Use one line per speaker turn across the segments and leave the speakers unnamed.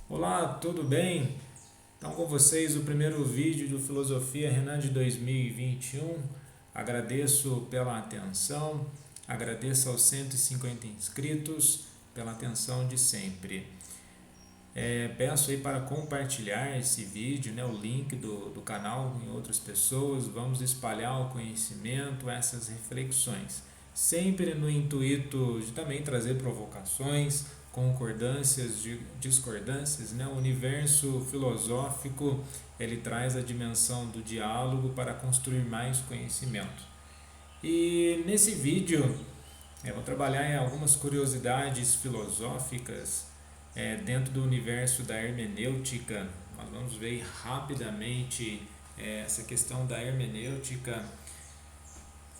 Olá, tudo bem? Então, com vocês, o primeiro vídeo do Filosofia Renan de 2021. Agradeço pela atenção, agradeço aos 150 inscritos pela atenção de sempre. Peço aí para compartilhar esse vídeo, né, o link do canal em outras pessoas. Vamos espalhar o conhecimento, essas reflexões. Sempre no intuito de também trazer provocações, concordâncias, discordâncias, né? O universo filosófico ele traz a dimensão do diálogo para construir mais conhecimento. E nesse vídeo eu vou trabalhar em algumas curiosidades filosóficas dentro do universo da hermenêutica. Nós vamos ver rapidamente essa questão da hermenêutica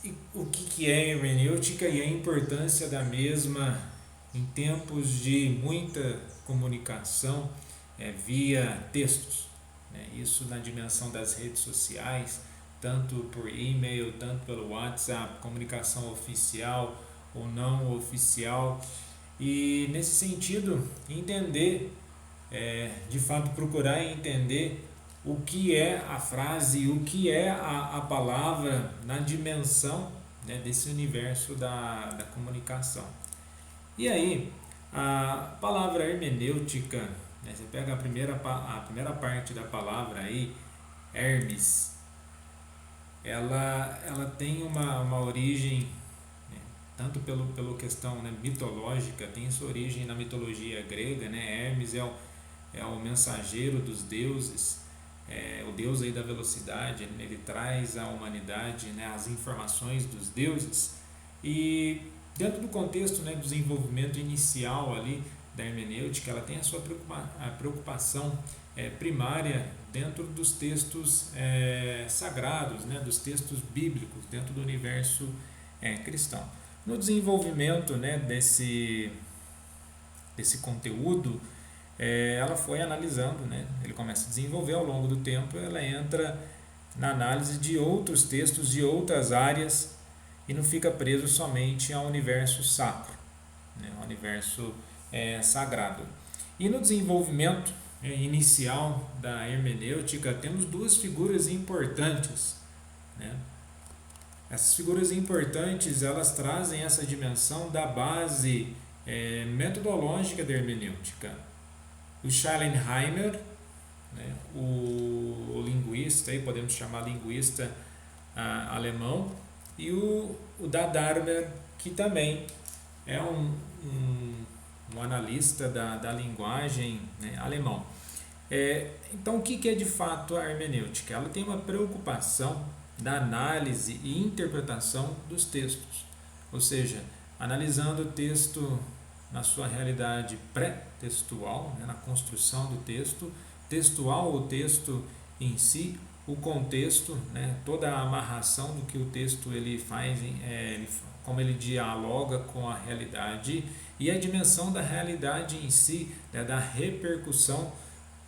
e o que é hermenêutica e a importância da mesma em tempos de muita comunicação via textos, né? Isso na dimensão das redes sociais, tanto por e-mail, tanto pelo WhatsApp, comunicação oficial ou não oficial. E nesse sentido, entender, de fato procurar entender o que é a frase, o que é a palavra na dimensão, né, desse universo da comunicação. E aí, a palavra hermenêutica, né, você pega a primeira parte da palavra aí, Hermes, ela tem uma origem, né, tanto pelo questão, né, mitológica, tem sua origem na mitologia grega, né? Hermes é o mensageiro dos deuses, o deus aí da velocidade, né? Ele traz à humanidade, né, as informações dos deuses. E dentro do contexto, né, do desenvolvimento inicial ali da hermenêutica, ela tem a sua preocupação primária dentro dos textos sagrados, né, dos textos bíblicos, dentro do universo cristão. No desenvolvimento, né, desse conteúdo, ela foi analisando, né, ele começa a desenvolver ao longo do tempo, ela entra na análise de outros textos de outras áreas e não fica preso somente ao universo sacro, né, ao universo sagrado. E no desenvolvimento inicial da hermenêutica, temos duas figuras importantes, né? Essas figuras importantes, elas trazem essa dimensão da base metodológica da hermenêutica. O Schellenheimer, né, o linguista, aí podemos chamar linguista alemão, e o Dahmer, que também é um analista da linguagem, né, alemão. Então, o que é de fato a hermenêutica? Ela tem uma preocupação da análise e interpretação dos textos, ou seja, analisando o texto na sua realidade pré-textual, né, na construção do texto, textual o texto em si, o contexto, né, toda a amarração do que o texto ele faz, como ele dialoga com a realidade e a dimensão da realidade em si, né, da repercussão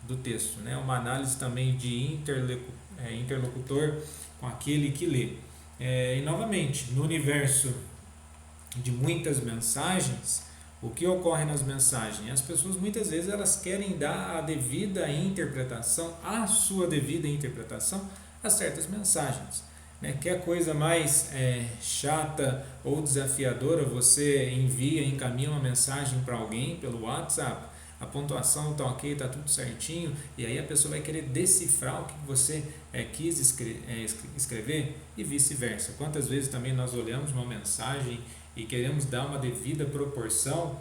do texto, né, uma análise também de interlocutor com aquele que lê. E novamente, no universo de muitas mensagens, o que ocorre nas mensagens? As pessoas muitas vezes elas querem dar a devida interpretação, a sua devida interpretação a certas mensagens. Né? Quer coisa mais chata ou desafiadora, você encaminha uma mensagem para alguém pelo WhatsApp, a pontuação está ok, está tudo certinho, e aí a pessoa vai querer decifrar o que você quis escrever e vice-versa. Quantas vezes também nós olhamos uma mensagem e queremos dar uma devida proporção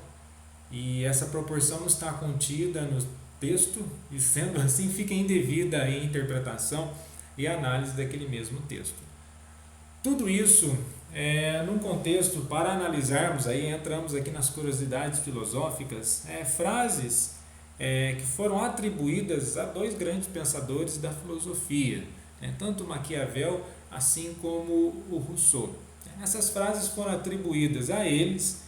e essa proporção não está contida no texto e sendo assim fica indevida a interpretação e análise daquele mesmo texto. Tudo isso num contexto para analisarmos, aí entramos aqui nas curiosidades filosóficas, frases que foram atribuídas a dois grandes pensadores da filosofia, né, tanto Maquiavel assim como o Rousseau. Essas frases foram atribuídas a eles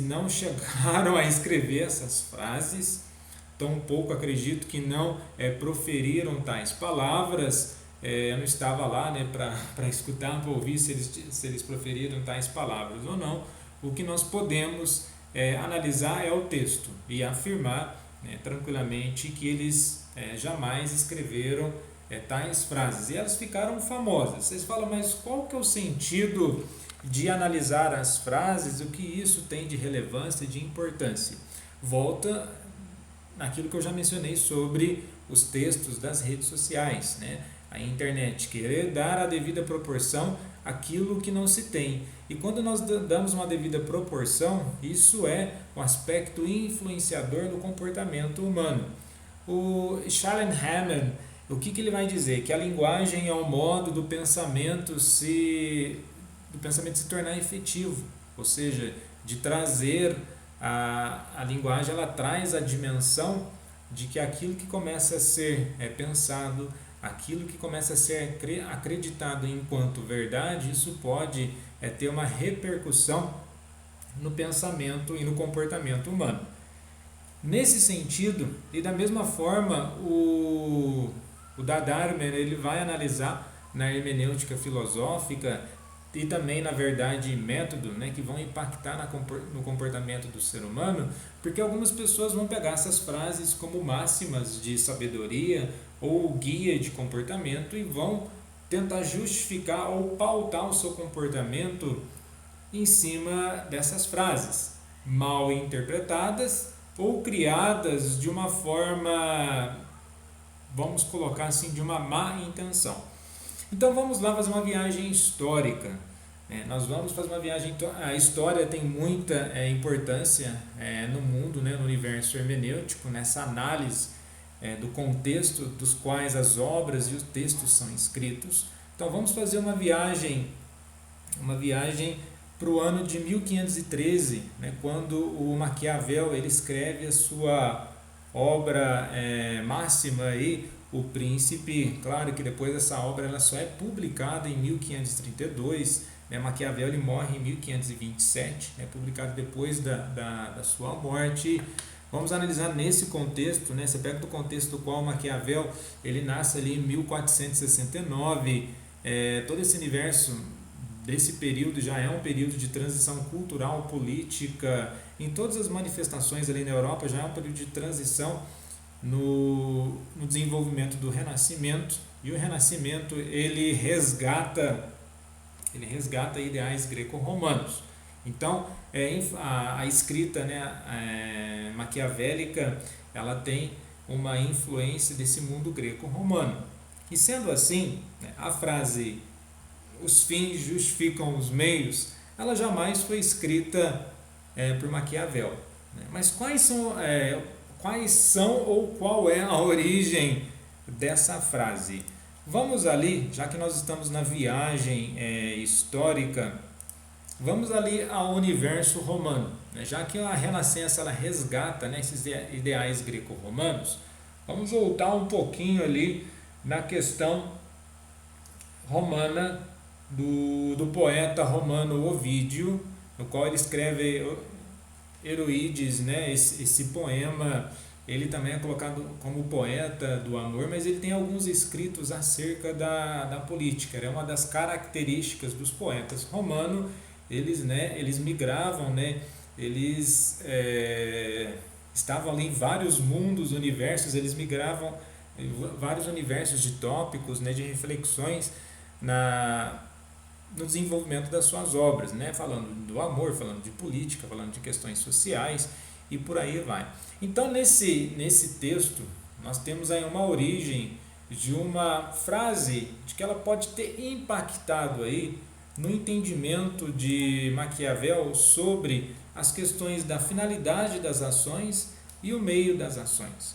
não chegaram a escrever essas frases, tampouco acredito que não proferiram tais palavras. Eu não estava lá, né, para escutar, para ouvir se eles proferiram tais palavras ou não. O que nós podemos analisar é o texto e afirmar né, tranquilamente que eles jamais escreveram tais frases. E elas ficaram famosas. Vocês falam, mas qual que é o sentido de analisar as frases? O que isso tem de relevância e de importância? Volta naquilo que eu já mencionei sobre os textos das redes sociais, né? A internet, querer dar a devida proporção àquilo que não se tem. E quando nós damos uma devida proporção, isso é um aspecto influenciador do comportamento humano. O Charles Hammond, o que ele vai dizer? Que a linguagem é o modo do pensamento se tornar efetivo, ou seja, de trazer a linguagem, ela traz a dimensão de que aquilo que começa a ser pensado, aquilo que começa a ser acreditado enquanto verdade, isso pode ter uma repercussão no pensamento e no comportamento humano. Nesse sentido, e da mesma forma, o Dharma, ele vai analisar na hermenêutica filosófica e também, na verdade, método, né, que vão impactar no comportamento do ser humano, porque algumas pessoas vão pegar essas frases como máximas de sabedoria ou guia de comportamento e vão tentar justificar ou pautar o seu comportamento em cima dessas frases, mal interpretadas ou criadas de uma forma, vamos colocar assim, de uma má intenção. Então vamos lá fazer uma viagem histórica. Nós vamos fazer uma viagem. A história tem muita importância no mundo, né, no universo hermenêutico, nessa análise do contexto dos quais as obras e os textos são escritos. Então vamos fazer uma viagem para o ano de 1513, né, quando o Maquiavel ele escreve a sua obra máxima aí, O Príncipe. Claro que depois essa obra ela só é publicada em 1532, né? Maquiavel ele morre em 1527, é publicado depois da sua morte. Vamos analisar nesse contexto, né? Você pega do contexto do qual Maquiavel ele nasce ali em 1469, todo esse universo desse período já é um período de transição cultural, política, em todas as manifestações ali na Europa já é um período de transição no desenvolvimento do Renascimento, e o Renascimento ele resgata ideais greco-romanos. Então a escrita, né, maquiavélica ela tem uma influência desse mundo greco-romano, e sendo assim, né, a frase os fins justificam os meios, ela jamais foi escrita por Maquiavel, né? Mas quais são ou qual é a origem dessa frase? Vamos ali, já que nós estamos na viagem histórica, vamos ali ao universo romano, né? Já que a Renascença ela resgata, né, esses ideais greco-romanos, vamos voltar um pouquinho ali na questão romana do poeta romano Ovídio, no qual ele escreve Heroídes, né? Esse poema, ele também é colocado como poeta do amor, mas ele tem alguns escritos acerca da política. É uma das características dos poetas romanos. Eles migravam, né? Eles estavam ali em vários mundos, universos, eles migravam em vários universos de tópicos, né? De reflexões no desenvolvimento das suas obras, né? Falando do amor, falando de política, falando de questões sociais e por aí vai. Então nesse texto nós temos aí uma origem de uma frase de que ela pode ter impactado aí no entendimento de Maquiavel sobre as questões da finalidade das ações e o meio das ações.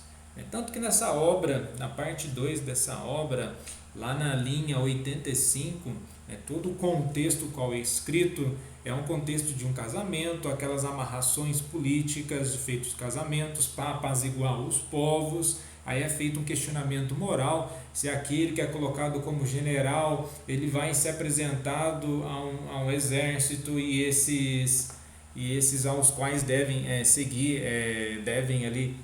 Tanto que nessa obra, na parte 2 dessa obra, lá na linha 85, todo o contexto qual é escrito é um contexto de um casamento, aquelas amarrações políticas de feitos casamentos para apaziguar os povos. Aí é feito um questionamento moral, se aquele que é colocado como general, ele vai ser apresentado a um exército e esses aos quais devem seguir, devem ali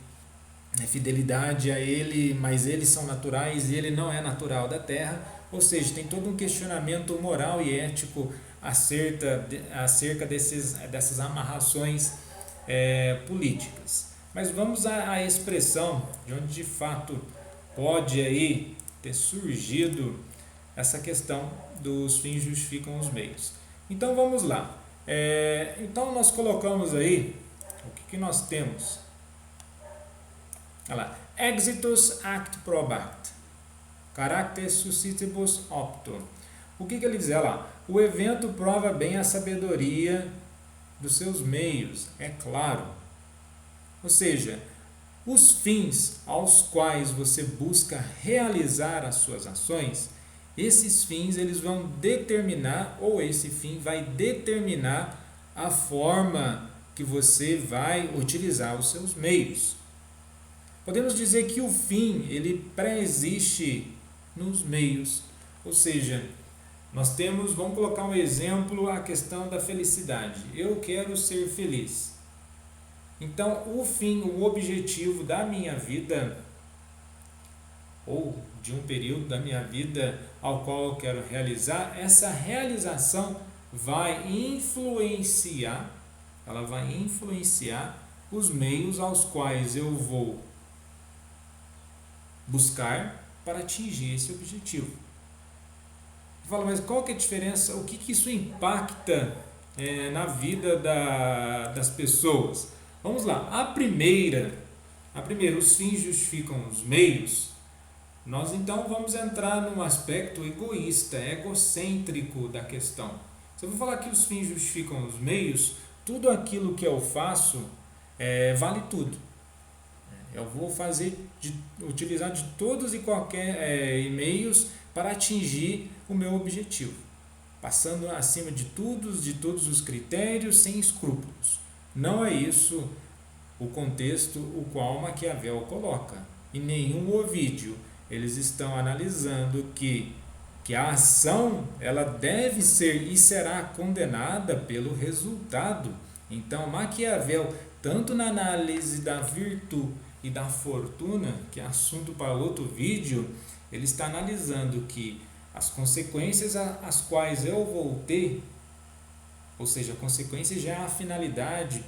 fidelidade a ele, mas eles são naturais e ele não é natural da terra. Ou seja, tem todo um questionamento moral e ético acerca dessas amarrações políticas. Mas vamos à expressão de onde de fato pode aí ter surgido essa questão dos fins justificam os meios. Então vamos lá. Então nós colocamos aí o que nós temos. Olha lá. Exitus act probat. Caracter suscitibus opto. O que ele diz? Olha lá. O evento prova bem a sabedoria dos seus meios, é claro. Ou seja, os fins aos quais você busca realizar as suas ações, esses fins eles vão determinar, ou esse fim vai determinar a forma que você vai utilizar os seus meios. Podemos dizer que o fim ele pré-existe nos meios, ou seja, nós temos, vamos colocar um exemplo, a questão da felicidade. Eu quero ser feliz. Então, o fim, o objetivo da minha vida, ou de um período da minha vida ao qual eu quero realizar, essa realização vai influenciar, ela vai influenciar os meios aos quais eu vou buscar para atingir esse objetivo. Fala, mas qual que é a diferença? O que isso impacta na vida das pessoas? Vamos lá. A primeira, os fins justificam os meios. Nós então vamos entrar num aspecto egoísta, egocêntrico da questão. Se eu vou falar que os fins justificam os meios, tudo aquilo que eu faço vale tudo. Eu vou utilizar de todos e qualquer meios para atingir o meu objetivo, passando acima de todos os critérios, sem escrúpulos. Não é isso o contexto o qual Maquiavel coloca. Em nenhum Ovídio eles estão analisando que a ação ela deve ser e será condenada pelo resultado. Então Maquiavel, tanto na análise da virtude e da fortuna, que é assunto para outro vídeo, ele está analisando que as consequências às quais eu vou ter, ou seja, a consequência já é a finalidade,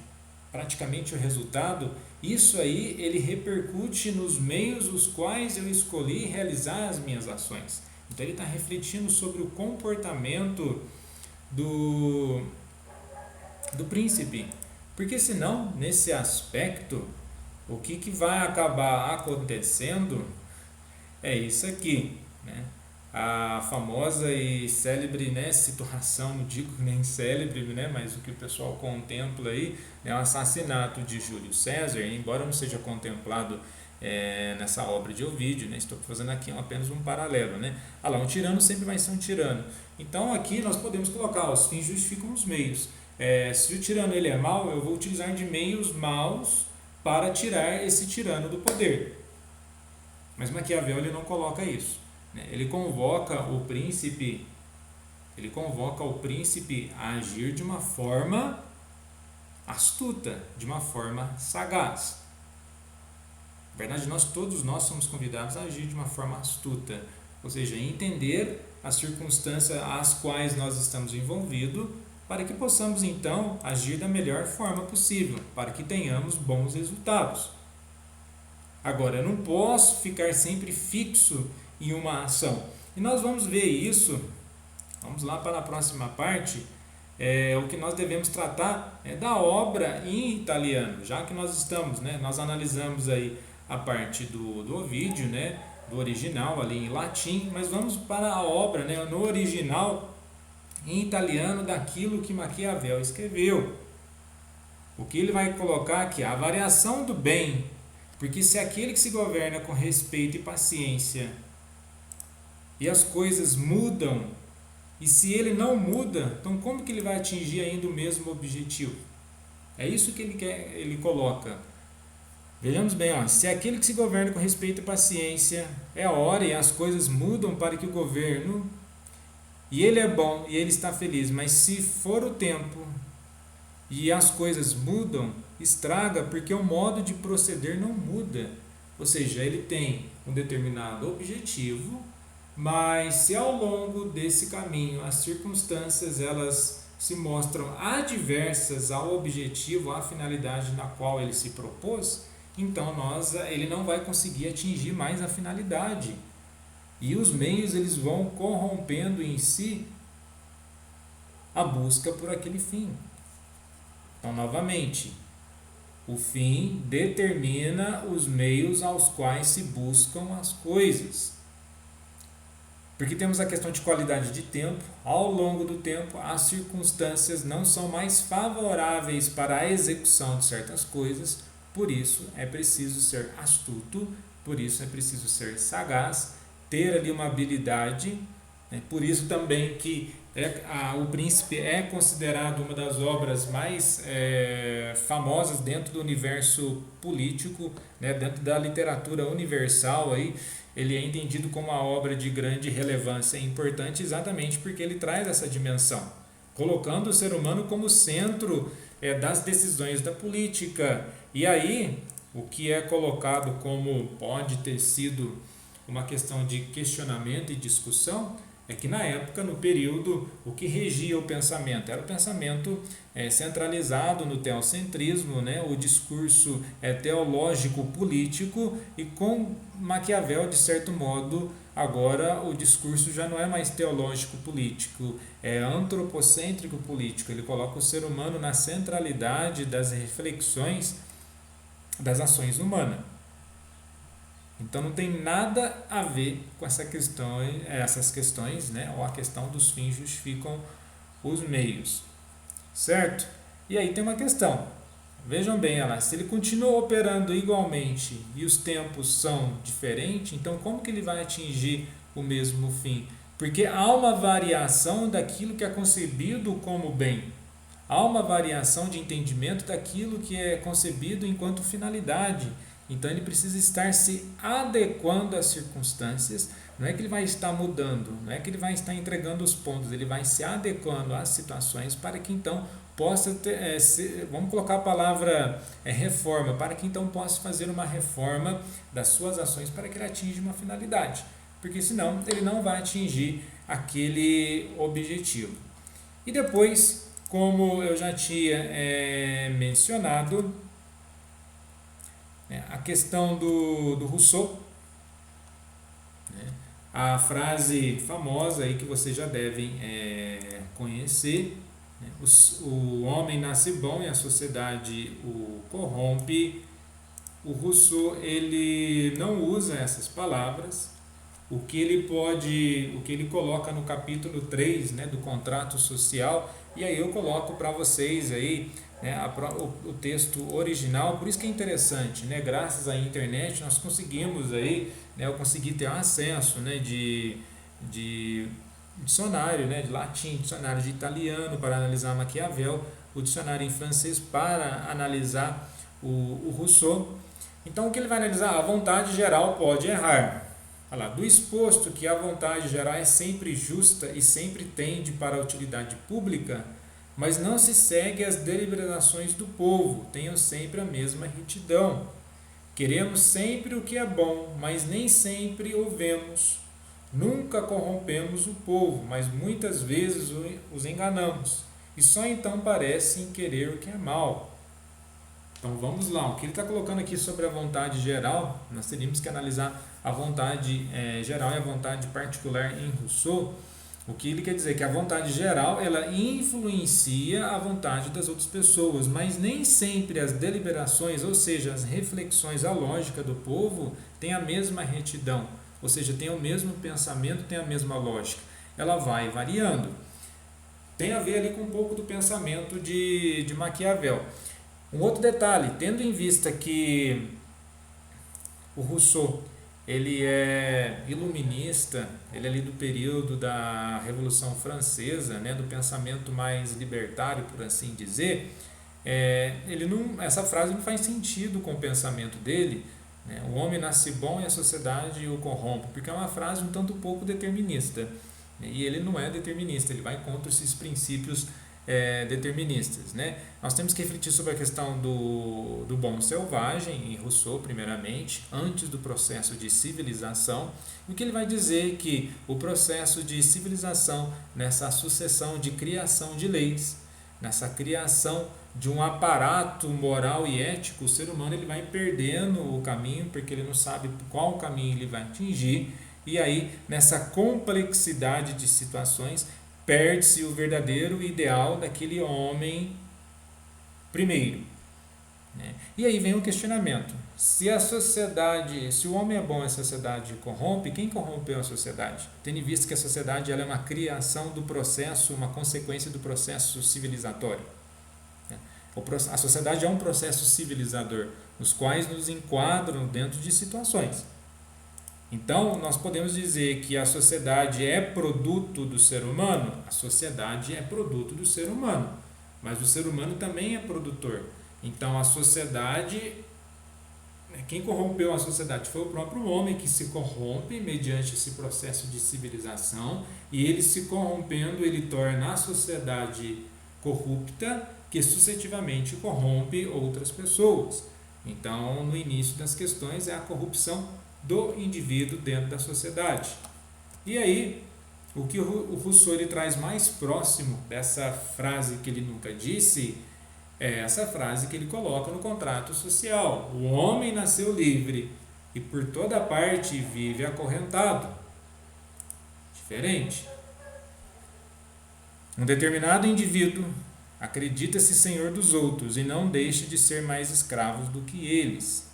praticamente o resultado, isso aí ele repercute nos meios os quais eu escolhi realizar as minhas ações. Então ele está refletindo sobre o comportamento do príncipe, porque senão, nesse aspecto, o que vai acabar acontecendo é isso aqui, né? A famosa e célebre, né, situação, não digo nem célebre, né, mas o que o pessoal contempla aí, é o assassinato de Júlio César, embora não seja contemplado nessa obra de Ovídio, né, estou fazendo aqui apenas um paralelo, né? Um tirano sempre vai ser um tirano. Então aqui nós podemos colocar, os fins justificam os meios. Se o tirano ele é mau, eu vou utilizar de meios maus para tirar esse tirano do poder. Mas Maquiavel ele não coloca isso. Ele convoca o príncipe a agir de uma forma astuta, de uma forma sagaz. Na verdade, todos nós somos convidados a agir de uma forma astuta, ou seja, entender as circunstâncias às quais nós estamos envolvidos, para que possamos então agir da melhor forma possível, para que tenhamos bons resultados. Agora, eu não posso ficar sempre fixo em uma ação. E nós vamos ver isso, vamos lá para a próxima parte, o que nós devemos tratar da obra em italiano, já que nós estamos, nós analisamos aí a parte do Ovídio, do original ali em latim, mas vamos para a obra, no original em italiano daquilo que Maquiavel escreveu. O que ele vai colocar aqui? A variação do bem, porque se aquele que se governa com respeito e paciência e as coisas mudam, e se ele não muda, então como que ele vai atingir ainda o mesmo objetivo? É isso que ele coloca. Vejamos bem, se aquele que se governa com respeito e paciência é a hora e as coisas mudam para que o governo, e ele é bom e ele está feliz, mas se for o tempo e as coisas mudam, estraga, porque o modo de proceder não muda. Ou seja, ele tem um determinado objetivo, mas se ao longo desse caminho as circunstâncias elas se mostram adversas ao objetivo, à finalidade na qual ele se propôs, então ele não vai conseguir atingir mais a finalidade. E os meios eles vão corrompendo em si a busca por aquele fim. Então, novamente, o fim determina os meios aos quais se buscam as coisas. Porque temos a questão de qualidade de tempo. Ao longo do tempo, as circunstâncias não são mais favoráveis para a execução de certas coisas, por isso é preciso ser astuto, por isso é preciso ser sagaz, ter ali uma habilidade, né? Por isso também que o Príncipe é considerado uma das obras mais famosas dentro do universo político, né? Dentro da literatura universal aí, ele é entendido como uma obra de grande relevância e importante exatamente porque ele traz essa dimensão, colocando o ser humano como centro das decisões da política. E aí, o que é colocado como pode ter sido uma questão de questionamento e discussão é que na época, no período, o que regia o pensamento era o pensamento centralizado no teocentrismo, né? O discurso teológico político, e com Maquiavel, de certo modo, agora o discurso já não é mais teológico político, é antropocêntrico político. Ele coloca o ser humano na centralidade das reflexões das ações humanas. Então não tem nada a ver com essas questões, né? Ou a questão dos fins justificam os meios, certo? E aí tem uma questão, vejam bem, se ele continua operando igualmente e os tempos são diferentes, então como que ele vai atingir o mesmo fim? Porque há uma variação daquilo que é concebido como bem, há uma variação de entendimento daquilo que é concebido enquanto finalidade. Então ele precisa estar se adequando às circunstâncias, não é que ele vai estar mudando, não é que ele vai estar entregando os pontos, ele vai se adequando às situações para que então possa ter, vamos colocar a palavra reforma, para que então possa fazer uma reforma das suas ações para que ele atinja uma finalidade, porque senão ele não vai atingir aquele objetivo. E depois, como eu já tinha mencionado, a questão do Rousseau, né? A frase famosa aí que vocês já devem conhecer, né? O homem nasce bom e a sociedade o corrompe. O Rousseau ele não usa essas palavras. O que ele coloca no capítulo 3, né, do contrato social, e aí eu coloco para vocês aí, né, o texto original. Por isso que é interessante, né, graças à internet nós conseguimos aí, né, eu consegui ter acesso, né, de dicionário, né, de latim, dicionário de italiano para analisar Maquiavel, o dicionário em francês para analisar o Rousseau. Então o que ele vai analisar? A vontade geral pode errar. Do exposto que a vontade geral é sempre justa e sempre tende para a utilidade pública, mas não se segue as deliberações do povo, tenham sempre a mesma retidão. Queremos sempre o que é bom, mas nem sempre o vemos. Nunca corrompemos o povo, mas muitas vezes os enganamos, e só então parecem querer o que é mal. Então vamos lá, o que ele está colocando aqui sobre a vontade geral, nós teríamos que analisar a vontade geral e a vontade particular em Rousseau. O que ele quer dizer? Que a vontade geral ela influencia a vontade das outras pessoas, mas nem sempre as deliberações, ou seja, as reflexões, a lógica do povo tem a mesma retidão, ou seja, tem o mesmo pensamento, tem a mesma lógica. Ela vai variando. Tem a ver ali com um pouco do pensamento de Maquiavel. Um outro detalhe, tendo em vista que o Rousseau ele é iluminista, ele é ali do período da Revolução Francesa, né, do pensamento mais libertário, por assim dizer, essa frase não faz sentido com o pensamento dele, né? O homem nasce bom e a sociedade o corrompe, porque é uma frase um tanto pouco determinista, né? E ele não é determinista, ele vai contra esses princípios deterministas, né? Nós temos que refletir sobre a questão do bom selvagem em Rousseau, primeiramente, antes do processo de civilização. O que ele vai dizer que o processo de civilização, nessa sucessão de criação de leis, nessa criação de um aparato moral e ético, o ser humano ele vai perdendo o caminho, porque ele não sabe qual caminho ele vai atingir, e aí nessa complexidade de situações perde-se o verdadeiro ideal daquele homem primeiro, né? E aí vem o questionamento: se a sociedade, se o homem é bom e a sociedade corrompe, quem corrompeu a sociedade? Tendo em vista que a sociedade ela é uma criação do processo, uma consequência do processo civilizatório. A sociedade é um processo civilizador, os quais nos enquadram dentro de situações. Então, nós podemos dizer que a sociedade é produto do ser humano? A sociedade é produto do ser humano, mas o ser humano também é produtor. Então, a sociedade, quem corrompeu a sociedade foi o próprio homem, que se corrompe mediante esse processo de civilização, e ele se corrompendo, ele torna a sociedade corrupta, que sucessivamente corrompe outras pessoas. Então, no início das questões é a corrupção do indivíduo dentro da sociedade. E aí, o que o Rousseau ele traz mais próximo dessa frase que ele nunca disse é essa frase que ele coloca no contrato social: o homem nasceu livre e por toda parte vive acorrentado. Diferente. Um determinado indivíduo acredita-se senhor dos outros e não deixa de ser mais escravos do que eles.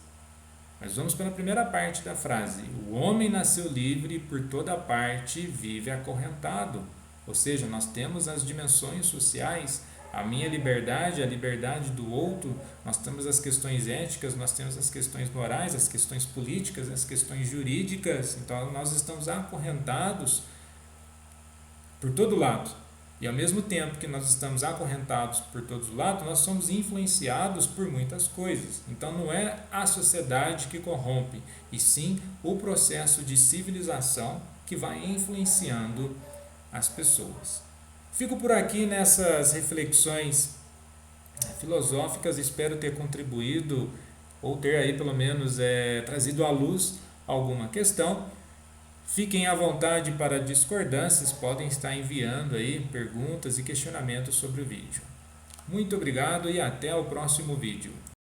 Mas vamos pela primeira parte da frase: o homem nasceu livre e por toda parte vive acorrentado. Ou seja, nós temos as dimensões sociais, a minha liberdade, a liberdade do outro, nós temos as questões éticas, nós temos as questões morais, as questões políticas, as questões jurídicas. Então nós estamos acorrentados por todo lado. E ao mesmo tempo que nós estamos acorrentados por todos os lados, nós somos influenciados por muitas coisas. Então não é a sociedade que corrompe, e sim o processo de civilização que vai influenciando as pessoas. Fico por aqui nessas reflexões filosóficas, espero ter contribuído ou ter aí pelo menos trazido à luz alguma questão. Fiquem à vontade para discordâncias, podem estar enviando aí perguntas e questionamentos sobre o vídeo. Muito obrigado e até o próximo vídeo.